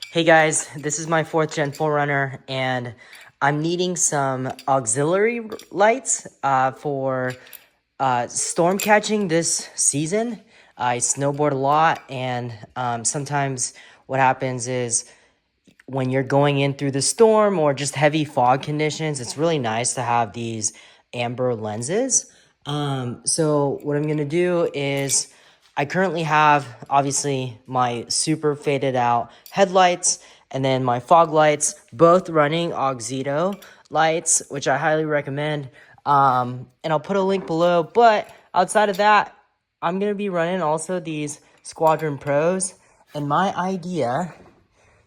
Hey guys, this is my 4th gen 4runner, and I'm needing some auxiliary lights for storm catching this season. I snowboard a lot, and sometimes what happens is when you're going in through the storm or just heavy fog conditions, it's really nice to have these amber lenses. So what I'm going to do is I currently have obviously my super faded out headlights and then my fog lights, both running Auxito lights, which I highly recommend. And I'll put a link below, but outside of that, I'm going to be running also these Squadron Pros, and my idea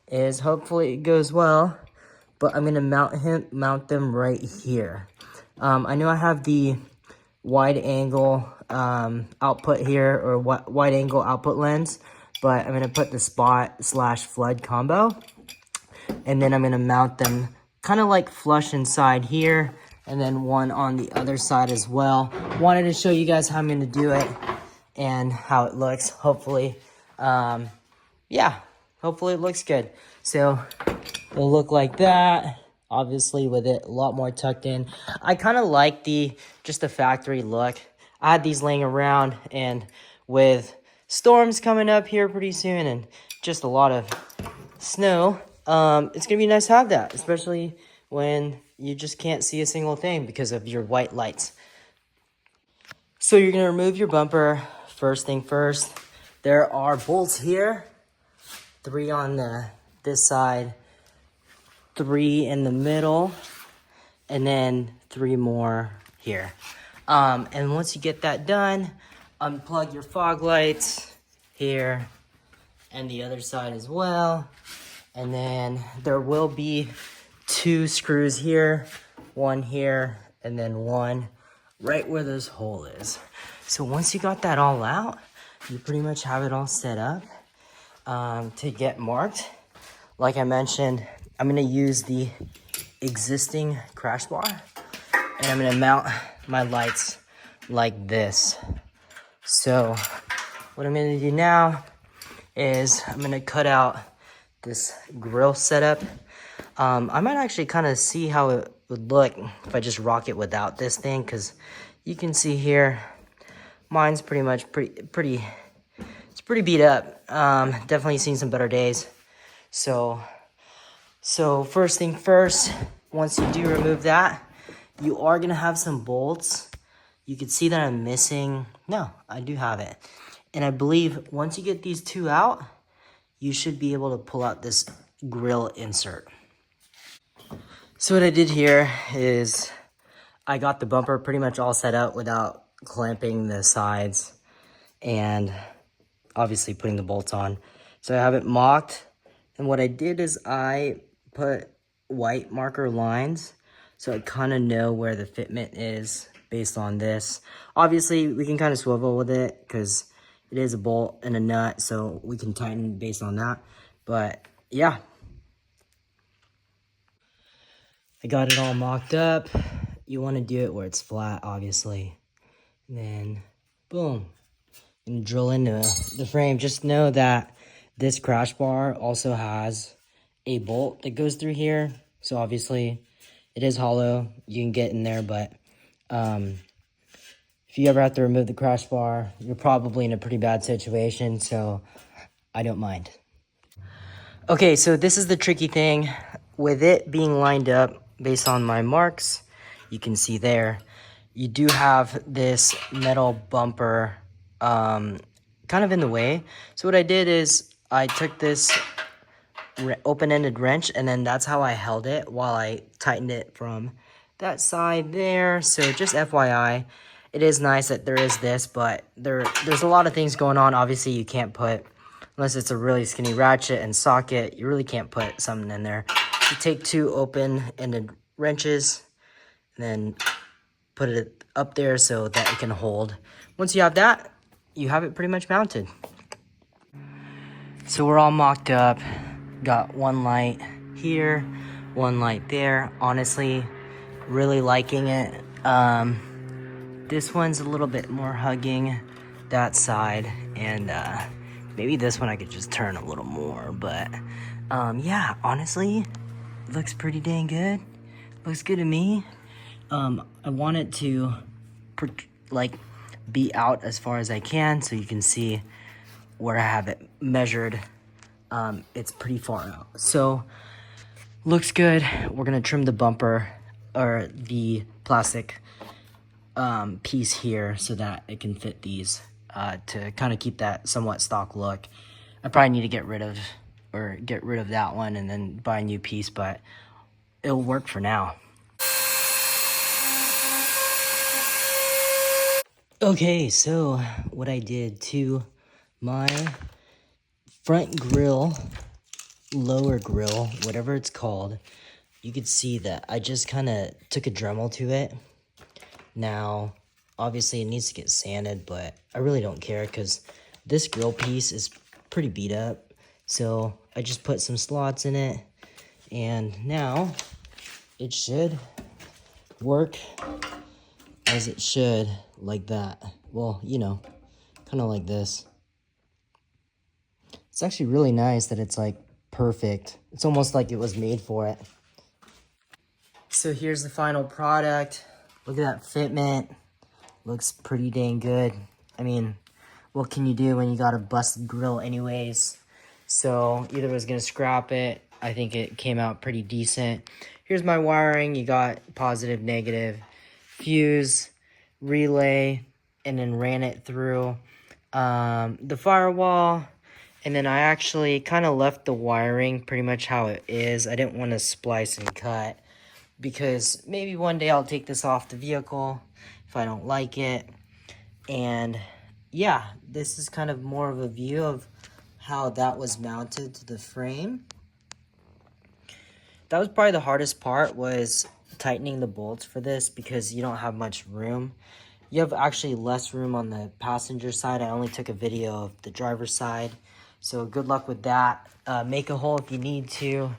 is hopefully it goes well, but I'm gonna mount them right here. I know I have the wide angle output here, or wide angle output lens, but I'm gonna put the spot slash flood combo, and then I'm gonna mount them kind of like flush inside here, and then one on the other side as well. Wanted to show you guys how I'm gonna do it and how it looks. Hopefully, yeah, hopefully it looks good. So it'll look like that, obviously with it a lot more tucked in. I kind of like just the factory look. I had these laying around, and with storms coming up here pretty soon and just a lot of snow, it's gonna be nice to have that, especially when you just can't see a single thing because of your white lights. So you're gonna remove your bumper. First thing first, there are bolts here, 3 on this side, 3 in the middle, and then 3 more here. And once you get that done, unplug your fog lights here and the other side as well. And then there will be 2 screws here, 1 here, and then 1 right where this hole is. So once you got that all out, you pretty much have it all set up to get marked. Like I mentioned, I'm gonna use the existing crash bar, and I'm gonna mount my lights like this. So what I'm gonna do now is I'm gonna cut out this grill setup. I might actually kind of see how it would look if I just rock it without this thing, because you can see here, mine's pretty much pretty beat up. Definitely seen some better days. So first thing first, once you do remove that, you are gonna have some bolts. You can see that I'm missing. No, I do have it. And I believe once you get these 2 out, you should be able to pull out this grill insert. So what I did here is I got the bumper pretty much all set up without clamping the sides and obviously putting the bolts on. So I have it mocked, and what I did is I put white marker lines so I kind of know where the fitment is based on this. Obviously we can kind of swivel with it because it is a bolt and a nut, so we can tighten based on that. But yeah, I got it all mocked up. You want to do it where it's flat, obviously. And then boom, and drill into the frame. Just know that this crash bar also has a bolt that goes through here. So obviously it is hollow. You can get in there, but if you ever have to remove the crash bar, you're probably in a pretty bad situation, so I don't mind. Okay, so this is the tricky thing. With it being lined up based on my marks, you can see there, you do have this metal bumper kind of in the way. So what I did is I took this open-ended wrench, and then that's how I held it while I tightened it from that side there. So just FYI, it is nice that there is this, but there's a lot of things going on. Obviously you can't put, unless it's a really skinny ratchet and socket, you really can't put something in there. You take 2 open-ended wrenches and then put it up there so that it can hold. Once you have that, you have it pretty much mounted. So we're all mocked up. Got 1 light here, 1 light there. Honestly, really liking it. This one's a little bit more hugging that side, and Maybe this one I could just turn a little more, but yeah, honestly, it looks pretty dang good. Looks good to me. I want it to like be out as far as I can so you can see where I have it measured. It's pretty far out. So looks good. We're gonna trim the bumper or the plastic piece here so that it can fit these to kind of keep that somewhat stock look. I probably need to get rid of that one and then buy a new piece, but it'll work for now. Okay, so what I did to my front grill, lower grill, whatever it's called, you could see that I just kind of took a Dremel to it. Now, obviously it needs to get sanded, but I really don't care because this grill piece is pretty beat up. So I just put some slots in it, and now it should work as it should, like that. Well, you know, kind of like this. It's actually really nice that it's like perfect. It's almost like it was made for it. So here's the final product. Look at that fitment. Looks pretty dang good. I mean, what can you do when you got a busted grill anyways? So either was gonna scrap it. I think it came out pretty decent. Here's my wiring. You got positive, negative, fuse, relay, and then ran it through the firewall. And then I actually kind of left the wiring pretty much how it is. I didn't want to splice and cut because maybe one day I'll take this off the vehicle if I don't like it. And yeah, this is kind of more of a view of how that was mounted to the frame. That was probably the hardest part, was tightening the bolts for this because you don't have much room. You have actually less room on the passenger side. I only took a video of the driver's side. So good luck with that. Make a hole if you need to,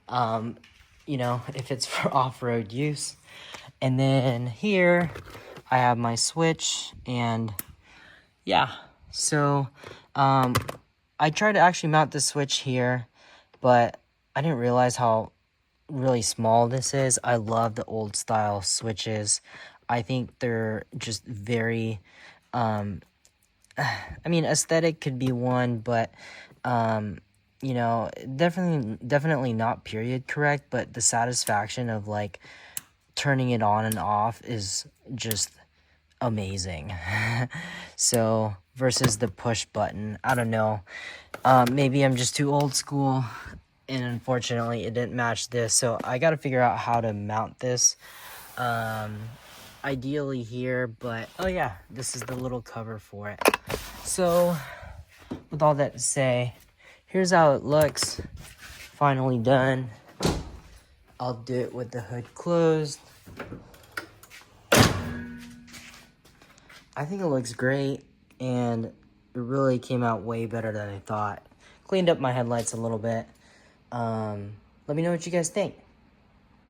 you know, if it's for off-road use. And then here I have my switch, and yeah. So I tried to actually mount the switch here, but I didn't realize how really small this is. I love the old style switches. I think they're just very I mean, aesthetic could be one, but you know, definitely not period correct, but the satisfaction of like turning it on and off is just amazing. So versus the push button, I don't know, maybe I'm just too old school, and unfortunately it didn't match this, so I got to figure out how to mount this ideally here. But oh yeah, this is the little cover for it. So with all that to say, here's how it looks finally done. I'll do it with the hood closed. I think it looks great, and it really came out way better than I thought. Cleaned up my headlights a little bit. Let me know what you guys think.